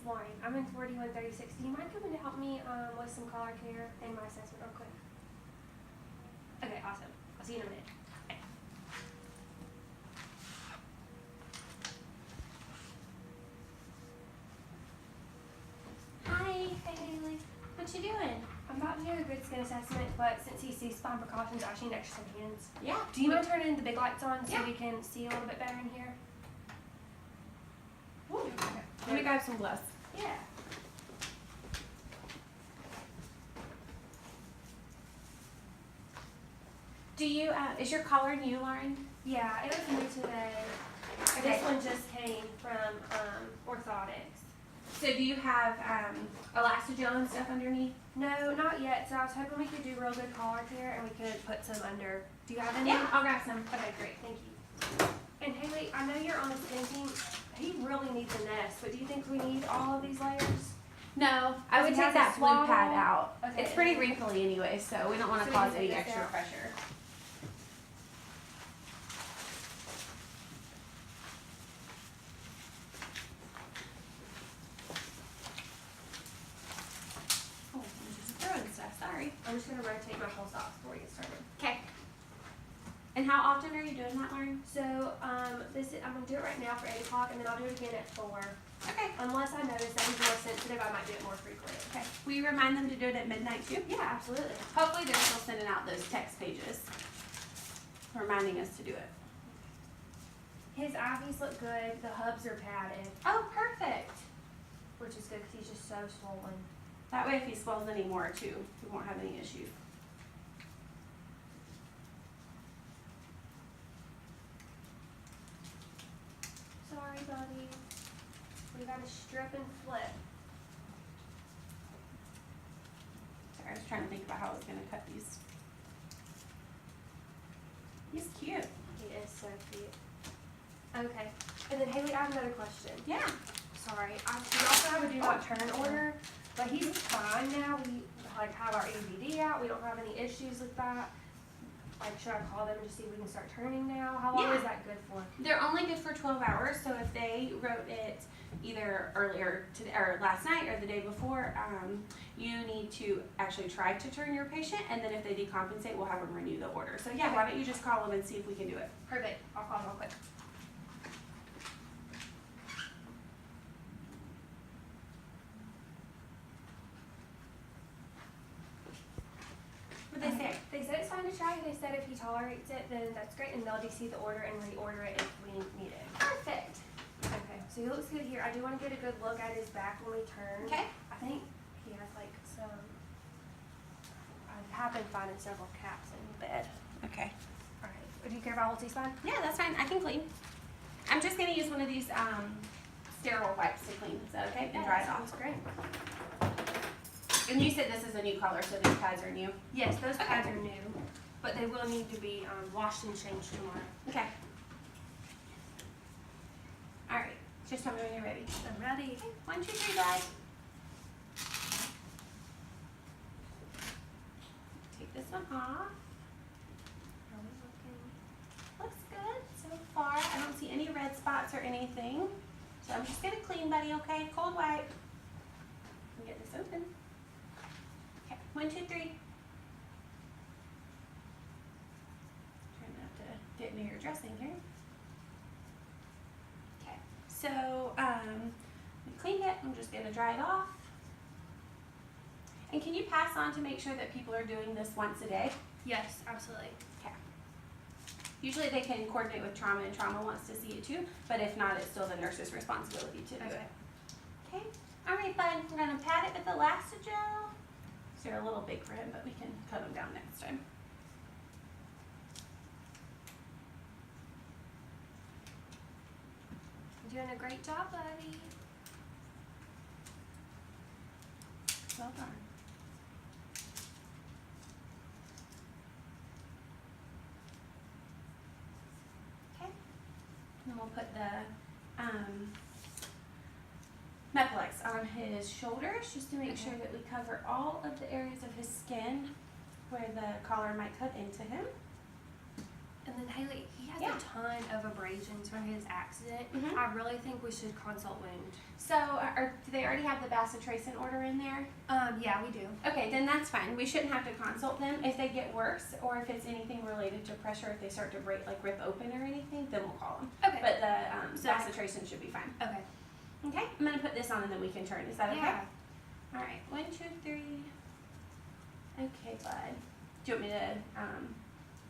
Lauren. I'm in 4136. Do you mind coming to help me with some collar care and my assessment real quick? Okay, awesome. I'll see you in a minute. Bye. Hi. Hey, Haley. What you doing? I'm about to do a grid skin assessment, but since he sees spine precautions, I actually need extra some hands. Yeah. Do you mind turning the big lights on so Yeah. we can see a little bit better in here? Ooh. Okay. Let me grab some gloves. Yeah. Do you, is your collar new, Lauren? Yeah, it was new today. Okay. This one just came from orthotics. So do you have elastigel and stuff underneath? No, not yet. So I was hoping we could do real good collar care and we could put some under. Do you have any? Yeah, I'll grab some. Okay, great. Thank you. And Haley, I know you're on the skin team. He really needs a nest, but do you think we need all of these layers? No, I would Does he take have a that blue swaddle? pad out. Okay. It's pretty wrinkly anyway, so we don't want to So we cause can any take this extra out. pressure. Oh, I'm just throwing stuff, sorry. I'm just gonna rotate my whole socks before we get started. Okay. And how often are you doing that, Lauren? So I'm gonna do it right now for 8 o'clock, and then I'll do it again at 4. Okay. Unless I notice that he's more sensitive, I might do it more frequently. Okay. Will you remind them to do it at midnight too? Yeah, absolutely. Hopefully they're still sending out those text pages reminding us to do it. His IVs look good. The hubs are padded, Oh, perfect. which is good because he's just so swollen. That way if he swells any more too, we won't have any issues. Sorry, buddy. We got to strip and flip. Sorry, I was trying to think about how I was going to cut these. He's cute. He is so cute. Okay. And then Haley, I have another question. Yeah. Sorry. We also have a do not turn order, but he's fine now. We have our EVD out. We don't have any issues with that. Should I call them and just see if we can start turning now? How long Yeah. is that good for? They're only good for 12 hours, so if they wrote it either earlier today or last night or the day before, you need to actually try to turn your patient, and then if they decompensate, we'll have them renew the order. So yeah, why don't you just call them and see if we can do it? Perfect. I'll call him real quick. What'd they say? They said it's fine to try. They said if he tolerates it, then that's great, and they'll DC the order and reorder it if we need it. Perfect. Okay, so he looks good here. I do want to get a good look at his back when we turn. Okay. I think he has some. I have been finding several caps in the bed. Okay. All right. Do you care if I hold C-spine? Yeah, that's fine. I can clean. I'm just going to use one of these sterile wipes to clean. Is that okay? And dry it off. That's great. And you said this is a new color, so these pads are new? Yes, those Okay. pads are new, but they will need to be washed and changed tomorrow. Okay. All right. Just tell me when you're ready. I'm ready. Okay. 1, 2, 3, guys. Take this one off. How are we looking? Looks good so far. I don't see any red spots or anything. So I'm just gonna clean, buddy, okay? Cold wipe. And get this open. Okay, 1, 2, 3. Trying not to get near your dressing here. Okay, so we cleaned it. I'm just gonna dry it off. And can you pass on to make sure that people are doing this once a day? Yes, absolutely. Okay. Usually they can coordinate with trauma, and trauma wants to see it too, but if not, it's still the nurse's responsibility to do Okay. it. Okay. All right, bud. We're gonna pat it with elastigel. So they're a little big for him, but we can cut them down next time. You're doing a great job, buddy. Well done. Okay. And then we'll put the Mepalex on his shoulders just to make sure that we cover all of the areas of his skin where the collar might cut into him. And then Haley, he has Yeah. a ton of abrasions from his accident. Mhm. I really think we should consult wound. So, do they already have the bacitracin order in there? Yeah, we do. Okay, then that's fine. We shouldn't have to consult them. If they get worse, or if it's anything related to pressure, if they start to break, like rip open or anything, then we'll call them. Okay. But the bacitracin should be fine. Okay. Okay, I'm gonna put this on and then we can turn. Is that okay? Yeah. All right, 1, 2, 3. Okay, bud. Do you want me to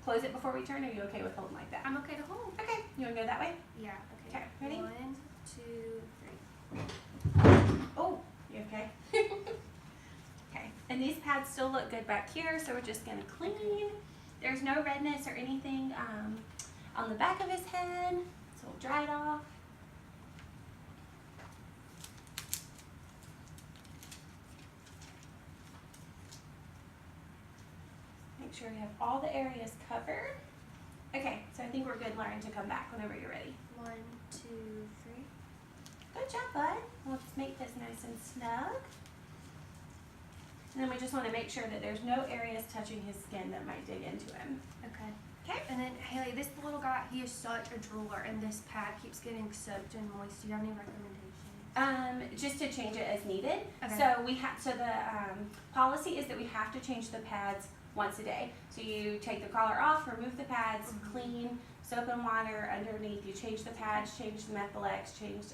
close it before we turn? Or are you okay with holding like that? I'm okay to hold. Okay, you wanna go that way? Yeah. Okay. Okay, ready? 1, 2, 3. Oh, you okay? Okay, and these pads still look good back here, so we're just gonna clean. There's no redness or anything on the back of his head, so we'll dry it off. Make sure we have all the areas covered. Okay, so I think we're good, Lauren, to come back whenever you're ready. 1, 2, 3. Good job, bud. Let's make this nice and snug. And then we just want to make sure that there's no areas touching his skin that might dig into him. Okay. Okay. And then Haley, this little guy, he is such a drooler, and this pad keeps getting soaked and moist. Do you have any recommendations? Just to change it as needed. Okay. So the policy is that we have to change the pads once a day. So you take the collar off, remove the pads, clean, soap and water underneath. You change the pads, change the Methylex, change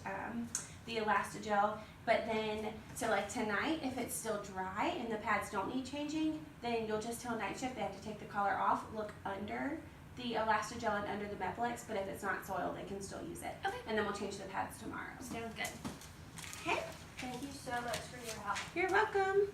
the Elastigel. But then, so like tonight, if it's still dry and the pads don't need changing, then you'll just tell night shift they have to take the collar off, look under the Elastigel and under the Methylex. But if it's not soiled, they can still use it. Okay. And then we'll change the pads tomorrow. Sounds good. Okay. Thank you so much for your help. You're welcome.